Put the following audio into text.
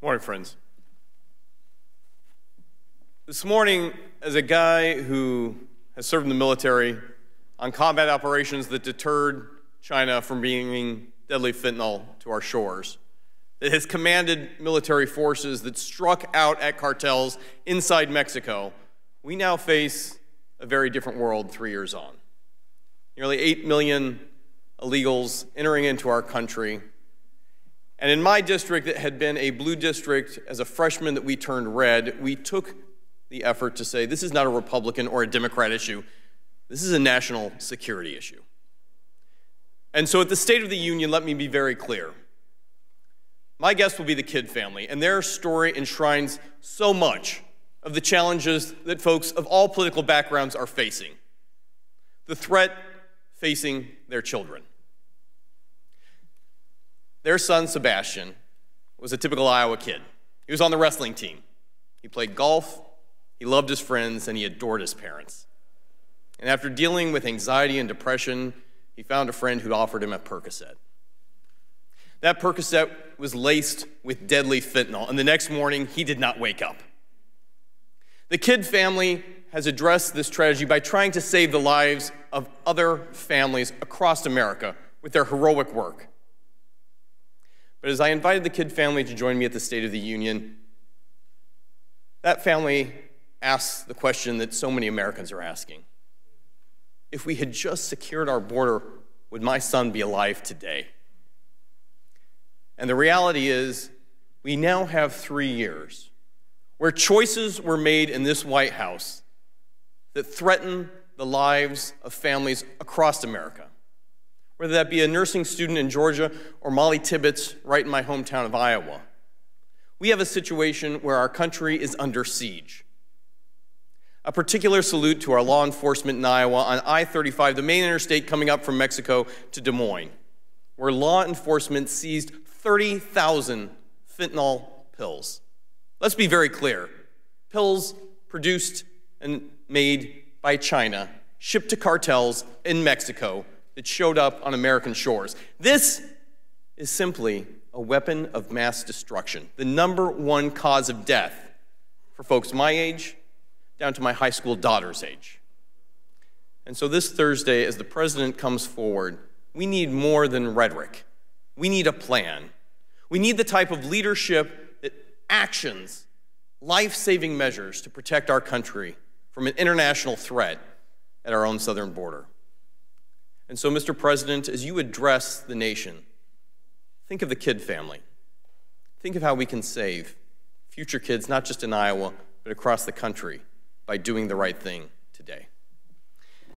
Morning, friends. This morning, as a guy who has served in the military on combat operations that deterred China from bringing deadly fentanyl to our shores, that has commanded military forces that struck out at cartels inside Mexico, we now face a very different world 3 years on. Nearly 8 million illegals entering into our country. And in my district that had been a blue district as a freshman that we turned red, we took the effort to say this is not a Republican or a Democrat issue. This is a national security issue. And so at the State of the Union, let me be very clear. My guest will be the Kidd family, and their story enshrines so much of the challenges that folks of all political backgrounds are facing. The threat facing their children. Their son, Sebastian, was a typical Iowa kid. He was on the wrestling team. He played golf, he loved his friends, and he adored his parents. And after dealing with anxiety and depression, he found a friend who offered him a Percocet. That Percocet was laced with deadly fentanyl, and the next morning, he did not wake up. The Kidd family has addressed this tragedy by trying to save the lives of other families across America with their heroic work. But as I invited the Kidd family to join me at the State of the Union, that family asked the question that so many Americans are asking. If we had just secured our border, would my son be alive today? And the reality is, we now have 3 years where choices were made in this White House that threaten the lives of families across America. Whether that be a nursing student in Georgia or Molly Tibbetts right in my hometown of Iowa. We have a situation where our country is under siege. A particular salute to our law enforcement in Iowa on I-35, the main interstate coming up from Mexico to Des Moines, where law enforcement seized 30,000 fentanyl pills. Let's be very clear. Pills produced and made by China, shipped to cartels in Mexico that showed up on American shores. This is simply a weapon of mass destruction, the #1 cause of death for folks my age down to my high school daughter's age. And so this Thursday, as the president comes forward, we need more than rhetoric. We need a plan. We need the type of leadership that actions life-saving measures to protect our country from an international threat at our own southern border. And so, Mr. President, as you address the nation, think of the Kidd family. Think of how we can save future kids, not just in Iowa, but across the country, by doing the right thing today.